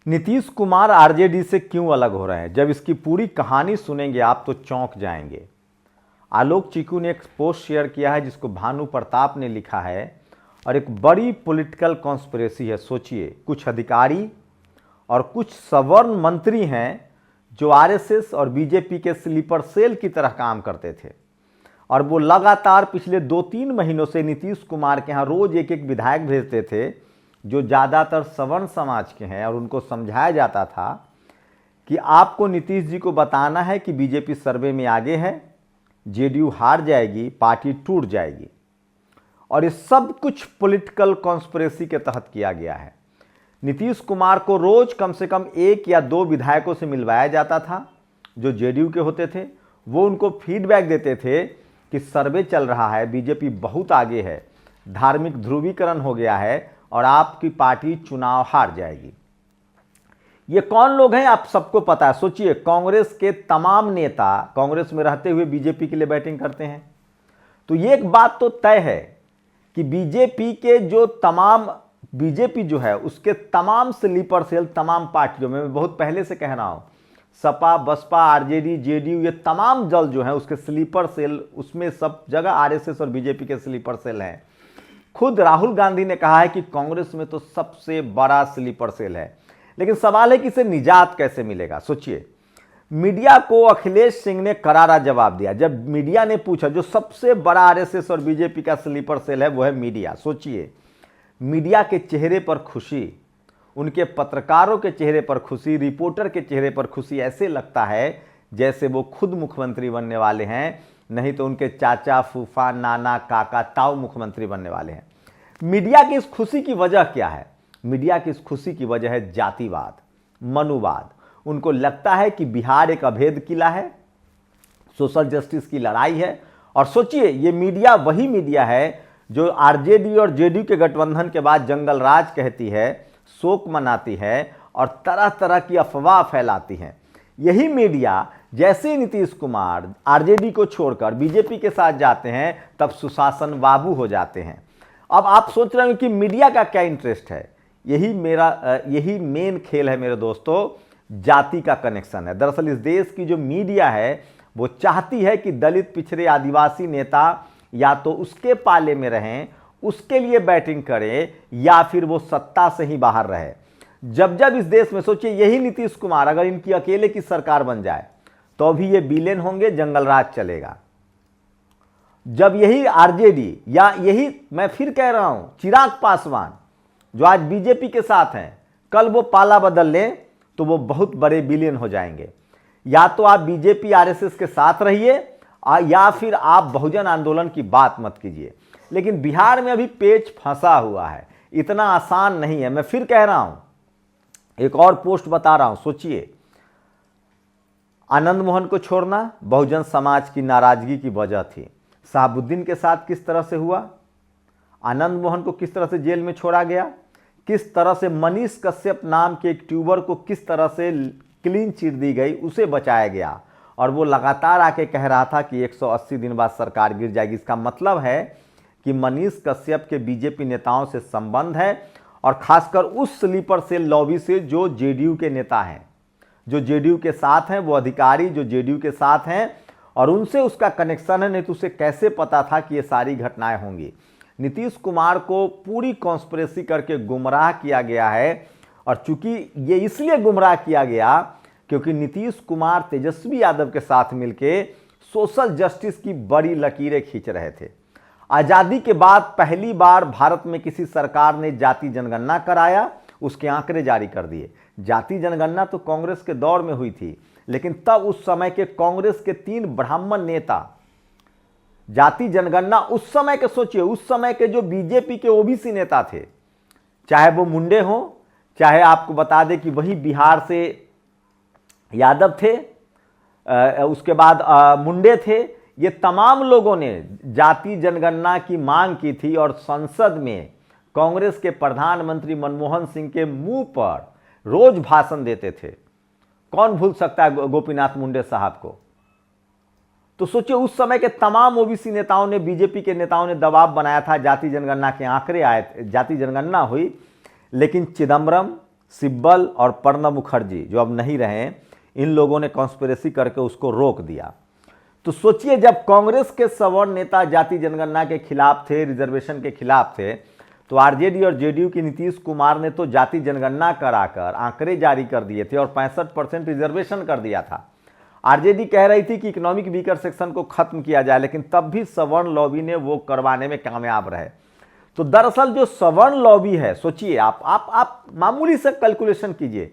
Nitish Kumar RJD से क्यों अलग हो रहे हैं? जब इसकी पूरी कहानी सुनेंगे आप तो चौंक जाएंगे। आलोक चीकू ने एक पोस्ट शेयर किया है जिसको भानु प्रताप ने लिखा है और एक बड़ी पॉलिटिकल कॉन्स्पिरेसी है। सोचिए, कुछ अधिकारी और कुछ सवर्ण मंत्री हैं जो आरएसएस और बीजेपी के स्लीपर सेल की तरह काम करते थे और वो लगातार पिछले 2-3 महीनों से नीतीश कुमार के यहाँ रोज एक एक विधायक भेजते थे जो ज़्यादातर सवर्ण समाज के हैं और उनको समझाया जाता था कि आपको नीतीश जी को बताना है कि बीजेपी सर्वे में आगे है, जेडीयू हार जाएगी, पार्टी टूट जाएगी। और ये सब कुछ पॉलिटिकल कॉन्स्पिरेसी के तहत किया गया है। नीतीश कुमार को रोज कम से कम 1 या 2 विधायकों से मिलवाया जाता था जो जेडीयू के होते थे। वो उनको फीडबैक देते थे कि सर्वे चल रहा है, बीजेपी बहुत आगे है, धार्मिक ध्रुवीकरण हो गया है और आपकी पार्टी चुनाव हार जाएगी। ये कौन लोग हैं आप सबको पता है। सोचिए, कांग्रेस के तमाम नेता कांग्रेस में रहते हुए बीजेपी के लिए बैटिंग करते हैं। तो ये एक बात तो तय है कि बीजेपी जो है उसके तमाम स्लीपर सेल, तमाम पार्टियों में, मैं बहुत पहले से कह रहा हूं, सपा, बसपा, आरजेडी, जेडीयू, ये तमाम दल जो है उसके स्लीपर सेल, उसमें सब जगह आरएसएस और बीजेपी के स्लीपर सेल हैं। खुद राहुल गांधी ने कहा है कि कांग्रेस में तो सबसे बड़ा स्लीपर सेल है। लेकिन सवाल है कि इसे निजात कैसे मिलेगा। सोचिए, मीडिया को अखिलेश सिंह ने करारा जवाब दिया जब मीडिया ने पूछा जो सबसे बड़ा आरएसएस और बीजेपी का स्लीपर सेल है वो है मीडिया। सोचिए, मीडिया के चेहरे पर खुशी, उनके पत्रकारों के चेहरे पर खुशी, रिपोर्टर के चेहरे पर खुशी, ऐसे लगता है जैसे वो खुद मुख्यमंत्री बनने वाले हैं, नहीं तो उनके चाचा, फूफा, नाना, काका, ताऊ मुख्यमंत्री बनने वाले हैं। मीडिया की इस खुशी की वजह क्या है? मीडिया की इस खुशी की वजह है जातिवाद, मनुवाद। उनको लगता है कि बिहार एक अभेद किला है, सोशल जस्टिस की लड़ाई है। और सोचिए, ये मीडिया वही मीडिया है जो आरजेडी और जेडीयू के गठबंधन के बाद जंगल राज कहती है, शोक मनाती है और तरह तरह की अफवाह फैलाती है। यही मीडिया जैसे ही नीतीश कुमार आरजेडी को छोड़कर बीजेपी के साथ जाते हैं तब सुशासन बाबू हो जाते हैं। अब आप सोच रहे हैं कि मीडिया का क्या इंटरेस्ट है। यही मेन खेल है मेरे दोस्तों, जाति का कनेक्शन है। दरअसल इस देश की जो मीडिया है वो चाहती है कि दलित, पिछड़े, आदिवासी नेता या तो उसके पाले में रहें, उसके लिए बैटिंग करें, या फिर वो सत्ता से ही बाहर रहे। जब जब इस देश में, सोचिए, यही नीतीश कुमार अगर इनकी अकेले की सरकार बन जाए तो भी ये विलेन होंगे, जंगल राज चलेगा। जब यही आरजेडी या यही, मैं फिर कह रहा हूं, चिराग पासवान जो आज बीजेपी के साथ हैं, कल वो पाला बदल लें तो वो बहुत बड़े विलेन हो जाएंगे। या तो आप बीजेपी आरएसएस के साथ रहिए या फिर आप बहुजन आंदोलन की बात मत कीजिए। लेकिन बिहार में अभी पेच फंसा हुआ है, इतना आसान नहीं है। मैं फिर कह रहा हूं, एक और पोस्ट बता रहा हूं। सोचिए, आनंद मोहन को छोड़ना बहुजन समाज की नाराजगी की वजह थी। शहाबुद्दीन के साथ किस तरह से हुआ, आनंद मोहन को किस तरह से जेल में छोड़ा गया, किस तरह से मनीष कश्यप नाम के एक ट्यूबर को किस तरह से क्लीन चिट दी गई, उसे बचाया गया। और वो लगातार आके कह रहा था कि 180 दिन बाद सरकार गिर जाएगी। इसका मतलब है कि मनीष कश्यप के बीजेपी नेताओं से संबंध है और खासकर उस स्लीपर सेल लॉबी से जो जेडीयू के नेता हैं, जो जेडीयू के साथ हैं, वो अधिकारी जो जेडीयू के साथ हैं और उनसे उसका कनेक्शन है। नहीं तो उसे कैसे पता था कि ये सारी घटनाएं होंगी। नीतीश कुमार को पूरी कॉन्स्पिरेसी करके गुमराह किया गया है। और चूंकि ये इसलिए गुमराह किया गया क्योंकि नीतीश कुमार तेजस्वी यादव के साथ मिलके सोशल जस्टिस की बड़ी लकीरें खींच रहे थे। आजादी के बाद पहली बार भारत में किसी सरकार ने जाति जनगणना कराया, उसके आंकड़े जारी कर दिए। जाति जनगणना तो कांग्रेस के दौर में हुई थी, लेकिन तब उस समय के कांग्रेस के 3 ब्राह्मण नेता जाति जनगणना, उस समय के, सोचिए, उस समय के जो बीजेपी के ओबीसी नेता थे, चाहे वो मुंडे हों, चाहे आपको बता दें कि वही बिहार से यादव थे, उसके बाद मुंडे थे, ये तमाम लोगों ने जाति जनगणना की मांग की थी और संसद में कांग्रेस के प्रधानमंत्री मनमोहन सिंह के मुंह पर रोज भाषण देते थे। कौन भूल सकता है गोपीनाथ मुंडे साहब को। तो सोचिए, उस समय के तमाम ओबीसी नेताओं ने, बीजेपी के नेताओं ने दबाव बनाया था, जाति जनगणना के आंकड़े आए, जाति जनगणना हुई। लेकिन चिदम्बरम, सिब्बल और प्रणब मुखर्जी जो अब नहीं रहे, इन लोगों ने कॉन्स्पिरेसी करके उसको रोक दिया। तो सोचिए, जब कांग्रेस के सवर्ण नेता जाति जनगणना के खिलाफ थे, रिजर्वेशन के खिलाफ थे, तो आरजेडी और जेडीयू की नीतीश कुमार ने तो जाति जनगणना कराकर आंकड़े जारी कर दिए थे और 65% रिजर्वेशन कर दिया था। आरजेडी कह रही थी कि इकोनॉमिक वीकर सेक्शन को खत्म किया जाए, लेकिन तब भी सवर्ण लॉबी ने वो करवाने में कामयाब रहे। तो दरअसल जो सवर्ण लॉबी है, सोचिए आप मामूली से कैलकुलेशन कीजिए।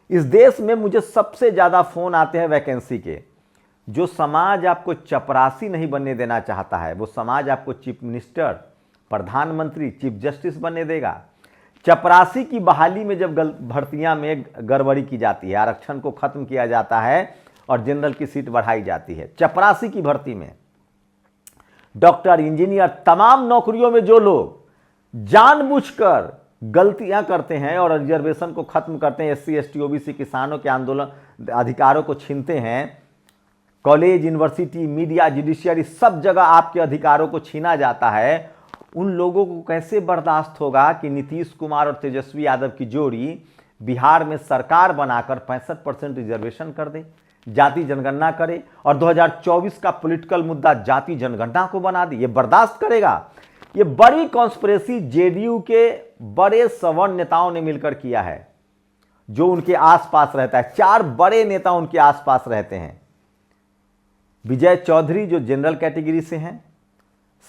इस देश में मुझे सबसे ज्यादा फोन आते हैं वैकेंसी के। जो समाज आपको चपरासी नहीं बनने देना चाहता है, वो समाज आपको चीफ मिनिस्टर, प्रधानमंत्री, चीफ जस्टिस बनने देगा। चपरासी की बहाली में जब भर्तियां में गड़बड़ी की जाती है, आरक्षण को खत्म किया जाता है और जनरल की सीट बढ़ाई जाती है, चपरासी की भर्ती में डॉक्टर, इंजीनियर, तमाम नौकरियों में जो लोग जानबूझकर गलतियां करते हैं और रिजर्वेशन को खत्म करते हैं, एससी, एसटी, ओबीसी, किसानों के आंदोलन अधिकारों को छीनते हैं, कॉलेज, यूनिवर्सिटी, मीडिया, जुडिशियरी, सब जगह आपके अधिकारों को छीना जाता है, उन लोगों को कैसे बर्दाश्त होगा कि नीतीश कुमार और तेजस्वी यादव की जोड़ी बिहार में सरकार बनाकर 65% रिजर्वेशन कर दे, जाति जनगणना करे और 2024 का पॉलिटिकल मुद्दा जाति जनगणना को बना दे? ये बर्दाश्त करेगा? ये बड़ी कॉन्स्पिरेसी जेडीयू के बड़े सवर्ण नेताओं ने मिलकर किया है, जो उनके आसपास रहता है। 4 बड़े नेता उनके आसपास रहते हैं। विजय चौधरी जो जनरल कैटेगरी से हैं,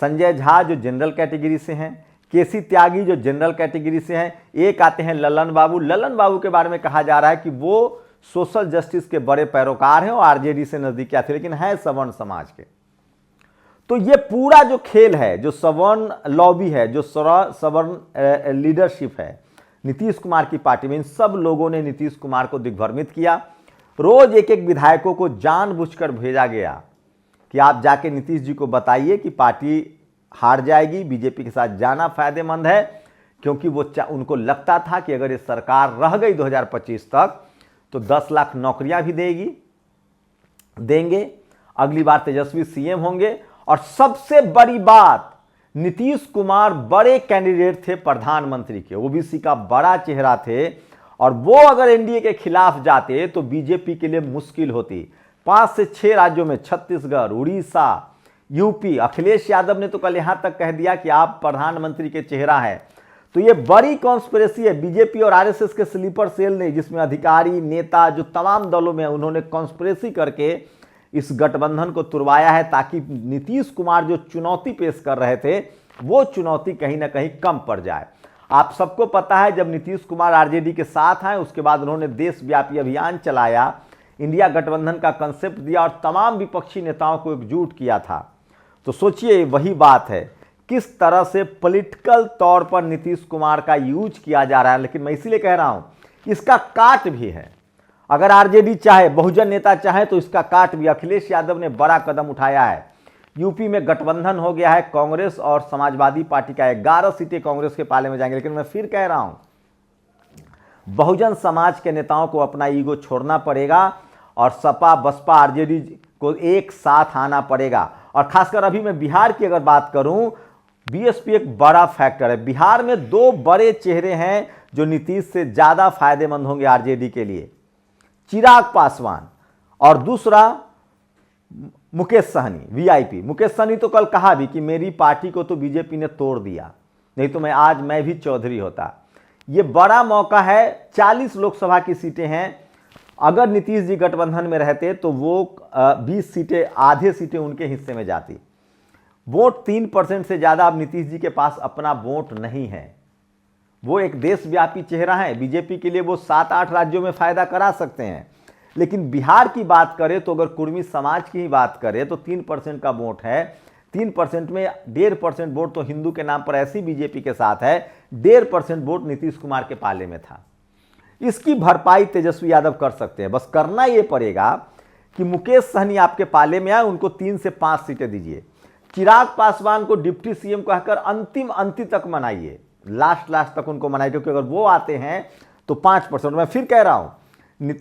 संजय झा जो जनरल कैटेगरी से हैं, केसी त्यागी जो जनरल कैटेगरी से हैं, एक आते हैं ललन बाबू। ललन बाबू के बारे में कहा जा रहा है कि वो सोशल जस्टिस के बड़े पैरोकार हैं और आरजेडी से नजदीक थे, लेकिन है सवर्ण समाज के। तो ये पूरा जो खेल है, जो सवर्ण लॉबी है, जो सवर्ण लीडरशिप है नीतीश कुमार की पार्टी में, इन सब लोगों ने नीतीश कुमार को दिग्भ्रमित किया। रोज एक एक विधायकों को जानबूझकर भेजा गया कि आप जाके नीतीश जी को बताइए कि पार्टी हार जाएगी, बीजेपी के साथ जाना फायदेमंद है, क्योंकि उनको लगता था कि अगर ये सरकार रह गई 2025 तक तो 10 लाख नौकरियां भी देंगे, अगली बार तेजस्वी सीएम होंगे। और सबसे बड़ी बात, नीतीश कुमार बड़े कैंडिडेट थे प्रधानमंत्री के, ओबीसी का बड़ा चेहरा थे, और वो अगर एनडीए के खिलाफ जाते तो बीजेपी के लिए मुश्किल होती। 5 से 6 राज्यों में, छत्तीसगढ़, उड़ीसा, यूपी, अखिलेश यादव ने तो कल यहां तक कह दिया कि आप प्रधानमंत्री के चेहरा हैं। तो ये बड़ी कॉन्स्पिरेसी है। बीजेपी और आरएसएस के स्लीपर सेल ने, जिसमें अधिकारी, नेता जो तमाम दलों में, उन्होंने कॉन्स्पिरेसी करके इस गठबंधन को तुड़वाया है, ताकि नीतीश कुमार जो चुनौती पेश कर रहे थे वो चुनौती कहीं ना कहीं कम पड़ जाए। आप सबको पता है, जब नीतीश कुमार आरजेडी के साथ आए उसके बाद उन्होंने देशव्यापी अभियान चलाया, इंडिया गठबंधन का कंसेप्ट दिया और तमाम विपक्षी नेताओं को एकजुट किया था। तो सोचिए, वही बात है किस तरह से पॉलिटिकल तौर पर नीतीश कुमार का यूज किया जा रहा है। लेकिन मैं इसीलिए कह रहा हूं, इसका काट भी है। अगर आरजेडी चाहे, बहुजन नेता चाहे, तो इसका काट भी। अखिलेश यादव ने बड़ा कदम उठाया है। यूपी में गठबंधन हो गया है, कांग्रेस और समाजवादी पार्टी का 11 सीटें कांग्रेस के पाले में जाएंगे। लेकिन मैं फिर कह रहा हूं, बहुजन समाज के नेताओं को अपना ईगो छोड़ना पड़ेगा और सपा, बसपा, आरजेडी को एक साथ आना पड़ेगा। और खासकर अभी मैं बिहार की अगर बात करूं, बीएसपी एक बड़ा फैक्टर है। बिहार में 2 बड़े चेहरे हैं जो नीतीश से ज्यादा फायदेमंद होंगे आरजेडी के लिए, चिराग पासवान और दूसरा मुकेश सहनी, वीआईपी। मुकेश सहनी तो कल कहा भी कि मेरी पार्टी को तो बीजेपी ने तोड़ दिया, नहीं तो आज मैं भी चौधरी होता। ये बड़ा मौका है। 40 लोकसभा की सीटें हैं। अगर नीतीश जी गठबंधन में रहते तो वो 20 सीटें, आधे सीटें उनके हिस्से में जाती। वोट 3% से ज्यादा अब नीतीश जी के पास अपना वोट नहीं है। वो एक देशव्यापी चेहरा है। बीजेपी के लिए वो 7-8 राज्यों में फायदा करा सकते हैं। लेकिन बिहार की बात करें तो अगर कुर्मी समाज की ही बात करें तो 3% का वोट है। 3% में 1.5% वोट तो हिंदू के नाम पर ऐसी बीजेपी के साथ है, 1.5% वोट नीतीश कुमार के पाले में था। इसकी भरपाई तेजस्वी यादव कर सकते हैं। बस करना यह पड़ेगा कि मुकेश सहनी आपके पाले में आए, उनको 3 से 5 सीटें दीजिए। चिराग पासवान को डिप्टी सीएम कहकर अंतिम तक मनाइए, लास्ट तक उनको मनाइए, क्योंकि अगर वो आते हैं तो 5%। मैं फिर कह रहा हूं,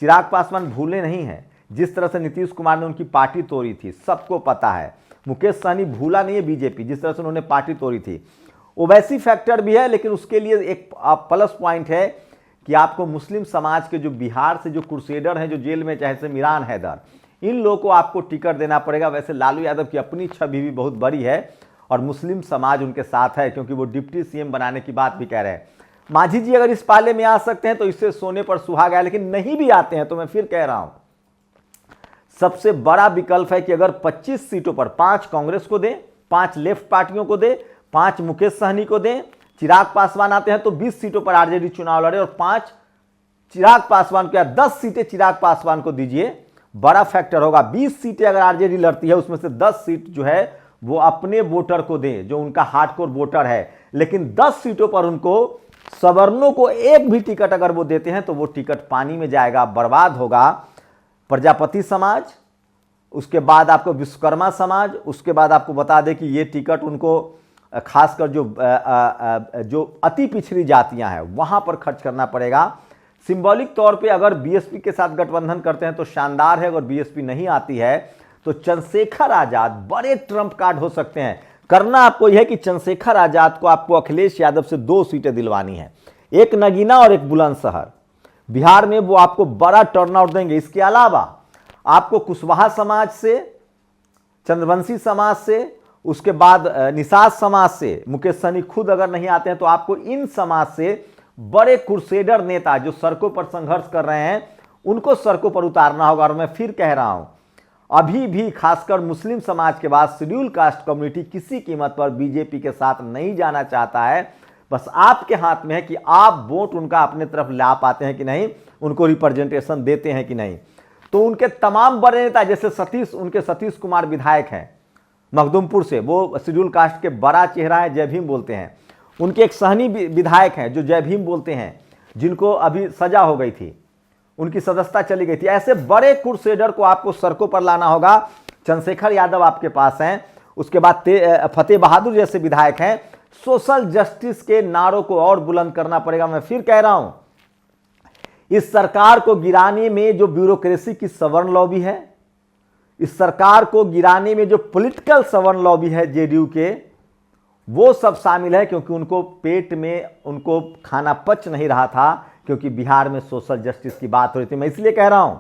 चिराग पासवान भूले नहीं हैं। जिस तरह से नीतीश कुमार ने उनकी पार्टी तोड़ी थी, सबको पता है। मुकेश सहनी भूला नहीं है बीजेपी, जिस तरह से उन्होंने पार्टी तोड़ी थी। ओवैसी फैक्टर भी है, लेकिन उसके लिए एक प्लस पॉइंट है कि आपको मुस्लिम समाज के जो बिहार से जो क्रूसेडर हैं, जो जेल में, चाहे से मिरान हैदर, इन लोगों को आपको टिकट देना पड़ेगा। वैसे लालू यादव की अपनी छवि भी बहुत बड़ी है और मुस्लिम समाज उनके साथ है, क्योंकि वो डिप्टी सीएम बनाने की बात भी कह रहे हैं। मांझी जी अगर इस पाले में आ सकते हैं तो इससे सोने पर सुहागा है, लेकिन नहीं भी आते हैं तो मैं फिर कह रहा हूं, सबसे बड़ा विकल्प है कि अगर 25 सीटों पर 5 कांग्रेस को दें, 5 लेफ्ट पार्टियों को दें, 5 मुकेश सहनी को दें, चिराग पासवान आते हैं तो 20 सीटों पर आरजेडी चुनाव लड़े और 5 चिराग पासवान को या 10 सीटें चिराग पासवान को दीजिए, बड़ा फैक्टर होगा। 20 सीटें अगर आरजेडी लड़ती है उसमें से 10 सीट जो है वो अपने वोटर को दें, जो उनका हार्डकोर वोटर है, लेकिन 10 सीटों पर उनको सवर्णों को एक भी टिकट अगर वो देते हैं तो वो टिकट पानी में जाएगा, बर्बाद होगा। प्रजापति समाज, उसके बाद आपको विश्वकर्मा समाज, उसके बाद आपको बता दें कि ये टिकट उनको खासकर जो अति पिछड़ी जातियां हैं वहां पर खर्च करना पड़ेगा। सिंबॉलिक तौर पे अगर बीएसपी के साथ गठबंधन करते हैं तो शानदार है, अगर बीएसपी नहीं आती है तो चंद्रशेखर आजाद बड़े ट्रम्प कार्ड हो सकते हैं। करना आपको यह है कि चंद्रशेखर आजाद को आपको अखिलेश यादव से 2 सीटें दिलवानी है, एक नगीना और एक बुलंदशहर। बिहार में वो आपको बड़ा टर्नआउट देंगे। इसके अलावा आपको कुशवाहा समाज से, चंद्रवंशी समाज से, उसके बाद निषाद समाज से, मुकेश सहनी खुद अगर नहीं आते हैं तो आपको इन समाज से बड़े क्रूसेडर नेता जो सड़कों पर संघर्ष कर रहे हैं उनको सड़कों पर उतारना होगा। और मैं फिर कह रहा हूं, अभी भी खासकर मुस्लिम समाज के बाद शेड्यूल कास्ट कम्युनिटी किसी कीमत पर बीजेपी के साथ नहीं जाना चाहता है। बस आपके हाथ में है कि आप वोट उनका अपने तरफ ला पाते हैं कि नहीं, उनको रिप्रेजेंटेशन देते हैं कि नहीं। तो उनके तमाम बड़े नेता, जैसे सतीश कुमार विधायक हैं मखदूमपुर से, वो शेड्यूल कास्ट के बड़ा चेहरा है, जय भीम बोलते हैं। उनके एक सहनी विधायक हैं जो जय भीम बोलते हैं, जिनको अभी सजा हो गई थी, उनकी सदस्यता चली गई थी। ऐसे बड़े क्रूसेडर को आपको सड़कों पर लाना होगा। चंद्रशेखर यादव आपके पास हैं, उसके बाद फतेह बहादुर जैसे विधायक हैं। सोशल जस्टिस के नारों को और बुलंद करना पड़ेगा। मैं फिर कह रहा हूं, इस सरकार को गिराने में जो ब्यूरोक्रेसी की सवर्ण लॉबी है, इस सरकार को गिराने में जो पॉलिटिकल सवर्ण लॉबी है जेडीयू के, वो सब शामिल है, क्योंकि उनको पेट में उनको खाना पच नहीं रहा था, क्योंकि बिहार में सोशल जस्टिस की बात हो रही थी। मैं इसलिए कह रहा हूं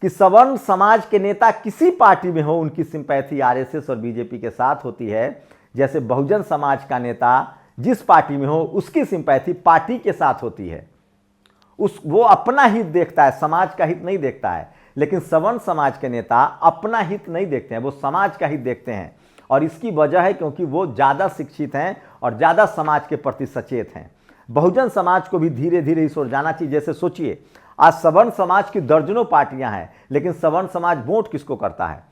कि सवर्ण समाज के नेता किसी पार्टी में हो, उनकी सिंपैथी आरएसएस और बीजेपी के साथ होती है। जैसे बहुजन समाज का नेता जिस पार्टी में हो उसकी सिंपैथी पार्टी के साथ होती है, वो अपना हित देखता है, समाज का हित नहीं देखता है। लेकिन सवर्ण समाज के नेता अपना हित नहीं देखते हैं, वो समाज का हित देखते हैं। और इसकी वजह है क्योंकि वो ज़्यादा शिक्षित हैं और ज़्यादा समाज के प्रति सचेत हैं। बहुजन समाज को भी धीरे धीरे इस ओर जाना चाहिए। जैसे सोचिए, आज सवर्ण समाज की दर्जनों पार्टियां हैं, लेकिन सवर्ण समाज वोट किसको करता है?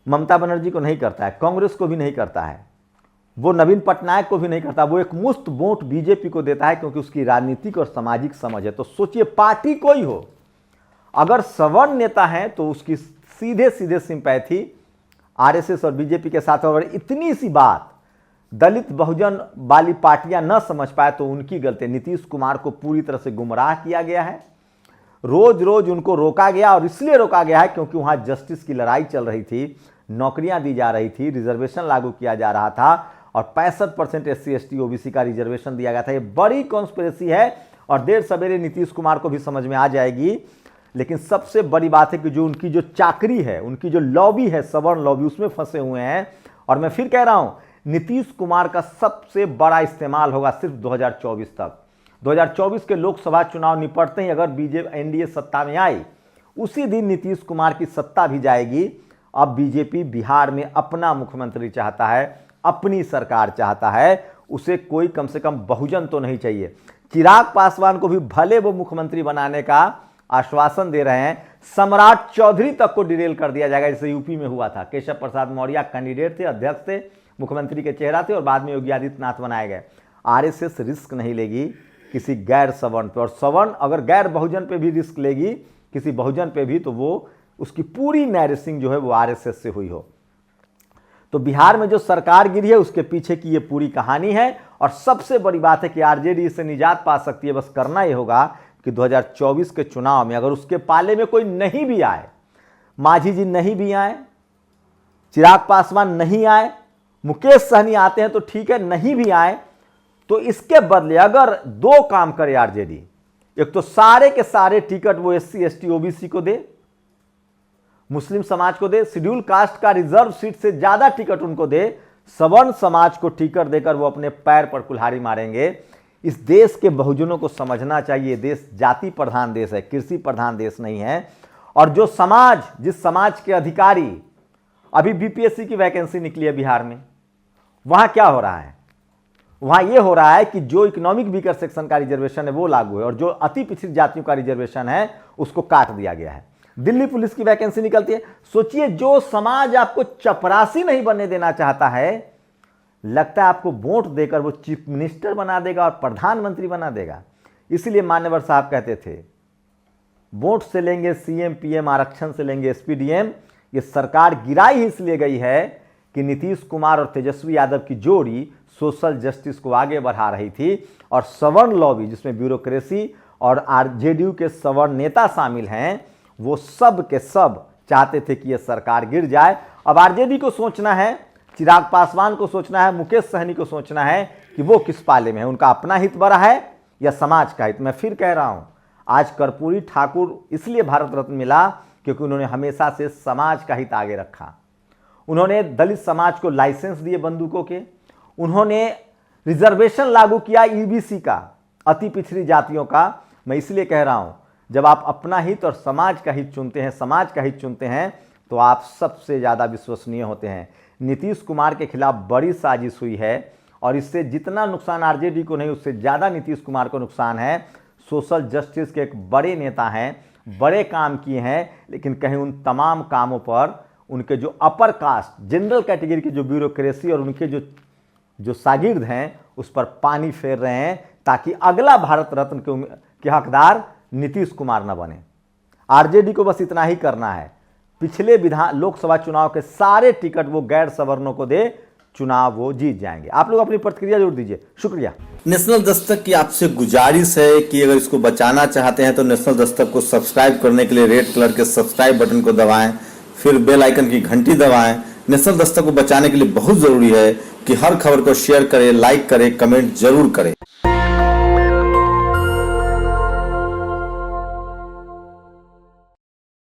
ममता बनर्जी को नहीं करता है, कांग्रेस को भी नहीं करता है, वो नवीन पटनायक को भी नहीं करता। वो एक मुफ्त वोट बीजेपी को देता है, क्योंकि उसकी राजनीतिक और सामाजिक समझ है। तो सोचिए, पार्टी कोई हो, अगर सवर्ण नेता है तो उसकी सीधे सीधे सिंपैथी आरएसएस और बीजेपी के साथ। अगर इतनी सी बात दलित बहुजन वाली पार्टियां न समझ पाए तो उनकी गलती। नीतीश कुमार को पूरी तरह से गुमराह किया गया है, रोज रोज उनको रोका गया, और इसलिए रोका गया है क्योंकि वहां जस्टिस की लड़ाई चल रही थी, नौकरियां दी जा रही थी, रिजर्वेशन लागू किया जा रहा था, और 65% SC ST OBC का रिजर्वेशन दिया गया था। ये बड़ी कॉन्स्पिरेसी है और देर सवेरे नीतीश कुमार को भी समझ में आ जाएगी। लेकिन सबसे बड़ी बात है कि जो उनकी जो चाकरी है, उनकी जो लॉबी है, सवर्ण लॉबी, उसमें फंसे हुए हैं। और मैं फिर कह रहा हूं, नीतीश कुमार का सबसे बड़ा इस्तेमाल होगा सिर्फ 2024 तक। 2024 के लोकसभा चुनाव निपटते ही अगर बीजेपी एनडीए सत्ता में आई, उसी दिन नीतीश कुमार की सत्ता भी जाएगी। अब बीजेपी बिहार में अपना मुख्यमंत्री चाहता है, अपनी सरकार चाहता है, उसे कोई कम से कम बहुजन तो नहीं चाहिए। चिराग पासवान को भी भले वो मुख्यमंत्री बनाने का आश्वासन दे रहे हैं, सम्राट चौधरी तक को डिरेल कर दिया जाएगा, जैसे यूपी में हुआ था। केशव प्रसाद मौर्य कैंडिडेट थे, अध्यक्ष थे, मुख्यमंत्री के चेहरा थे, और बाद में योगी आदित्यनाथ बनाए गए। आरएसएस रिस्क नहीं लेगी किसी गैर सवर्ण पे, और सवर्ण अगर गैर बहुजन पे भी रिस्क लेगी किसी बहुजन पे भी, तो वो उसकी पूरी नैरेसिंग जो है वो आरएसएस से हुई हो। तो बिहार में जो सरकार गिरी है उसके पीछे की ये पूरी कहानी है। और सबसे बड़ी बात है कि आरजेडी इससे निजात पा सकती है। बस करना ये होगा कि 2024 के चुनाव में अगर उसके पाले में कोई नहीं भी आए, मांझी जी नहीं भी आए, चिराग पासवान नहीं आए, मुकेश सहनी आते हैं तो ठीक है, नहीं भी आए तो इसके बदले अगर दो काम करे आरजेडी, एक तो सारे के सारे टिकट वो SC ST OBC को दे, मुस्लिम समाज को दे, शेड्यूल कास्ट का रिजर्व सीट से ज्यादा टिकट उनको दे, सवर्ण समाज को टिकट देकर वो अपने पैर पर कुल्हाड़ी मारेंगे। इस देश के बहुजनों को समझना चाहिए, देश जाति प्रधान देश है, कृषि प्रधान देश नहीं है। और जो समाज, जिस समाज के अधिकारी, अभी BPSC की वैकेंसी निकली है बिहार में, वहां क्या हो रहा है? वहां यह हो रहा है कि जो इकोनॉमिक वीकर सेक्शन का रिजर्वेशन है वो लागू है और जो अति पिछड़ी जातियों का रिजर्वेशन है उसको काट दिया गया है। दिल्ली पुलिस की वैकेंसी निकलती है। सोचिए, जो समाज आपको चपरासी नहीं बनने देना चाहता है, लगता है आपको वोट देकर वो चीफ मिनिस्टर बना देगा और प्रधानमंत्री बना देगा। इसलिए मान्यवर साहब कहते थे, वोट से लेंगे CM PM, आरक्षण से लेंगे SPDM। ये सरकार गिराई ही इसलिए गई है कि नीतीश कुमार और तेजस्वी यादव की जोड़ी सोशल जस्टिस को आगे बढ़ा रही थी और सवर्ण लॉबी, जिसमें ब्यूरोक्रेसी और RJD के सवर्ण नेता शामिल हैं, वो सब के सब चाहते थे कि यह सरकार गिर जाए। अब RJD को सोचना है, चिराग पासवान को सोचना है, मुकेश सहनी को सोचना है कि वो किस पाले में है, उनका अपना हित बड़ा है या समाज का हित। मैं फिर कह रहा हूं, आज कर्पूरी ठाकुर इसलिए भारत रत्न मिला क्योंकि उन्होंने हमेशा से समाज का हित आगे रखा। उन्होंने दलित समाज को लाइसेंस दिए बंदूकों के, उन्होंने रिजर्वेशन लागू किया EBC का, अति पिछड़ी जातियों का। मैं इसलिए कह रहा हूं, जब आप अपना हित और समाज का हित चुनते हैं, समाज का हित चुनते हैं, तो आप सबसे ज्यादा विश्वसनीय होते हैं। नीतीश कुमार के खिलाफ बड़ी साजिश हुई है और इससे जितना नुकसान RJD को नहीं, उससे ज्यादा नीतीश कुमार को नुकसान है। सोशल जस्टिस के एक बड़े नेता हैं, बड़े काम किए हैं, लेकिन कहीं उन तमाम कामों पर उनके जो अपर कास्ट, जनरल कैटेगरी की जो ब्यूरोक्रेसी और उनके जो शागिर्द हैं उस पर पानी फेर रहे हैं, ताकि अगला भारत रत्न के हकदार नीतीश कुमार न बने। RJD को बस इतना ही करना है, पिछले लोकसभा चुनाव के सारे टिकट वो गैर सवर्णों को दे, चुनाव वो जीत जाएंगे। आप लोग अपनी प्रतिक्रिया जरूर दीजिए। शुक्रिया। नेशनल दस्तक की आपसे गुजारिश है कि अगर इसको बचाना चाहते हैं तो नेशनल दस्तक को सब्सक्राइब करने के लिए रेड कलर के सब्सक्राइब बटन को दबाएं, फिर बेल आइकन की घंटी दबाएं। नेशनल दस्तक को बचाने के लिए बहुत जरूरी है कि हर खबर को शेयर करें, लाइक करें, कमेंट जरूर करें।